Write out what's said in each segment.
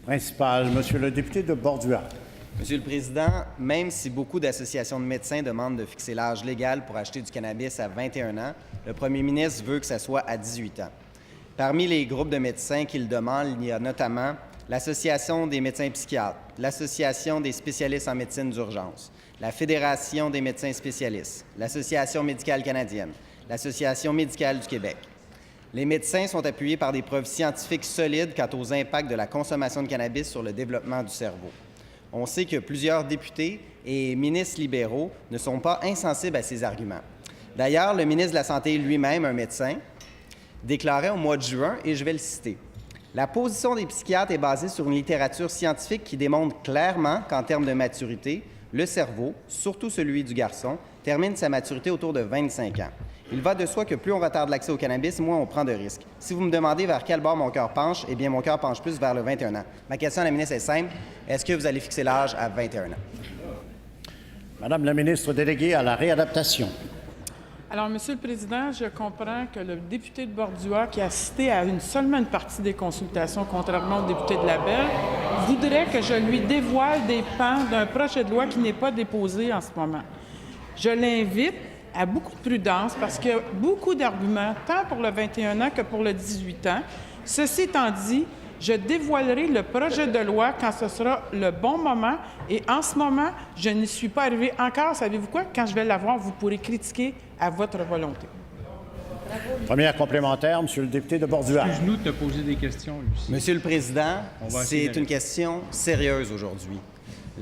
Principal, Monsieur le député de Bordua. Monsieur le Président, même si beaucoup d'associations de médecins demandent de fixer l'âge légal pour acheter du cannabis à 21 ans, le premier ministre veut que ça soit à 18 ans. Parmi les groupes de médecins qui le demandent, il y a notamment l'Association des médecins psychiatres, l'Association des spécialistes en médecine d'urgence, la Fédération des médecins spécialistes, l'Association médicale canadienne, l'Association médicale du Québec. Les médecins sont appuyés par des preuves scientifiques solides quant aux impacts de la consommation de cannabis sur le développement du cerveau. On sait que plusieurs députés et ministres libéraux ne sont pas insensibles à ces arguments. D'ailleurs, le ministre de la Santé lui-même, un médecin, déclarait au mois de juin, et je vais le citer, « La position des psychiatres est basée sur une littérature scientifique qui démontre clairement qu'en termes de maturité, le cerveau, surtout celui du garçon, termine sa maturité autour de 25 ans. Il va de soi que plus on retarde l'accès au cannabis, moins on prend de risques. Si vous me demandez vers quel bord mon cœur penche, eh bien, mon cœur penche plus vers le 21 ans. Ma question à la ministre est simple. Est-ce que vous allez fixer l'âge à 21 ans? Madame la ministre déléguée à la réadaptation. Alors, Monsieur le Président, je comprends que le député de Bordua, qui a assisté à seulement une partie des consultations, contrairement au député de Labelle, voudrait que je lui dévoile des pans d'un projet de loi qui n'est pas déposé en ce moment. Je l'invite à beaucoup de prudence parce qu'il y a beaucoup d'arguments, tant pour le 21 ans que pour le 18 ans. Ceci étant dit, je dévoilerai le projet de loi quand ce sera le bon moment. Et en ce moment, je n'y suis pas arrivée encore. Savez-vous quoi? Quand je vais l'avoir, vous pourrez critiquer à votre volonté. Première complémentaire, Monsieur le député de Bordua. Excuse-nous de te poser des questions, Lucie. Monsieur le Président, c'est une question sérieuse aujourd'hui.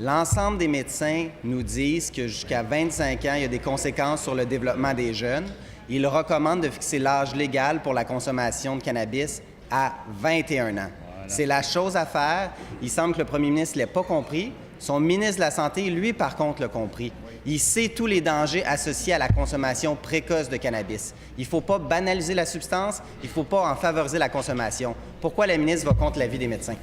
L'ensemble des médecins nous disent que jusqu'à 25 ans, il y a des conséquences sur le développement des jeunes. Ils recommandent de fixer l'âge légal pour la consommation de cannabis à 21 ans. Voilà. C'est la chose à faire. Il semble que le premier ministre ne l'ait pas compris. Son ministre de la Santé, lui, par contre, l'a compris. Il sait tous les dangers associés à la consommation précoce de cannabis. Il ne faut pas banaliser la substance, il ne faut pas en favoriser la consommation. Pourquoi la ministre va contre l'avis des médecins?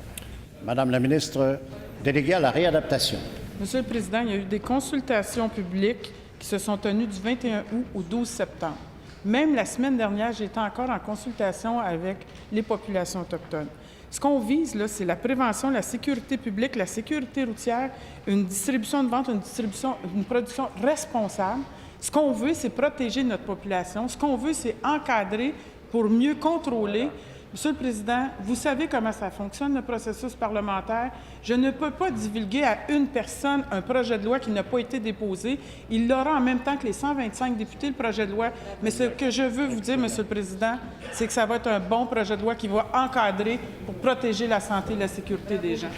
Madame la ministre déléguée à la réadaptation. Monsieur le Président, il y a eu des consultations publiques qui se sont tenues du 21 août au 12 septembre. Même la semaine dernière, j'étais encore en consultation avec les populations autochtones. Ce qu'on vise, là, c'est la prévention, la sécurité publique, la sécurité routière, une distribution de vente, une production responsable. Ce qu'on veut, c'est protéger notre population. Ce qu'on veut, c'est encadrer pour mieux contrôler. Monsieur le Président, vous savez comment ça fonctionne, le processus parlementaire. Je ne peux pas divulguer à une personne un projet de loi qui n'a pas été déposé. Il l'aura en même temps que les 125 députés, le projet de loi. Mais ce que je veux vous dire, Monsieur le Président, c'est que ça va être un bon projet de loi qui va encadrer pour protéger la santé et la sécurité des gens.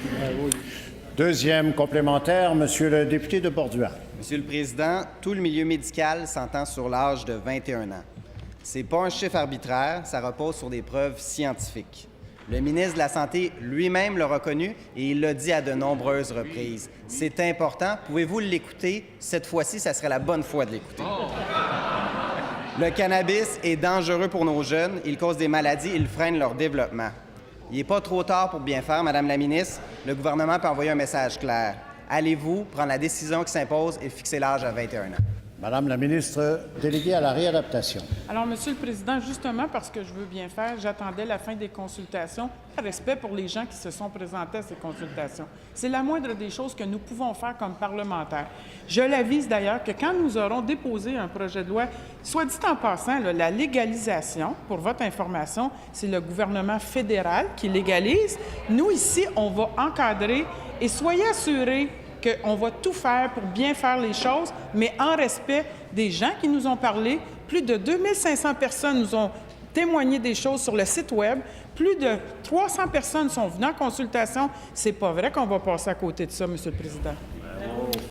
Deuxième complémentaire, Monsieur le député de Bordua. Monsieur le Président, tout le milieu médical s'entend sur l'âge de 21 ans. Ce n'est pas un chiffre arbitraire, ça repose sur des preuves scientifiques. Le ministre de la Santé lui-même l'a reconnu et il l'a dit à de nombreuses reprises. C'est important. Pouvez-vous l'écouter? Cette fois-ci, ça serait la bonne fois de l'écouter. Le cannabis est dangereux pour nos jeunes. Il cause des maladies, il freine leur développement. Il n'est pas trop tard pour bien faire, Madame la ministre. Le gouvernement peut envoyer un message clair. Allez-vous prendre la décision qui s'impose et fixer l'âge à 21 ans? Madame la ministre déléguée à la réadaptation. Alors, Monsieur le Président, justement parce que je veux bien faire, j'attendais la fin des consultations, par respect pour les gens qui se sont présentés à ces consultations. C'est la moindre des choses que nous pouvons faire comme parlementaires. Je l'avise d'ailleurs que quand nous aurons déposé un projet de loi, soit dit en passant, là, la légalisation, pour votre information, c'est le gouvernement fédéral qui légalise. Nous, ici, on va encadrer et soyez assurés qu'on va tout faire pour bien faire les choses, mais en respect des gens qui nous ont parlé. Plus de 2500 personnes nous ont témoigné des choses sur le site Web. Plus de 300 personnes sont venues en consultation. C'est pas vrai qu'on va passer à côté de ça, Monsieur le Président.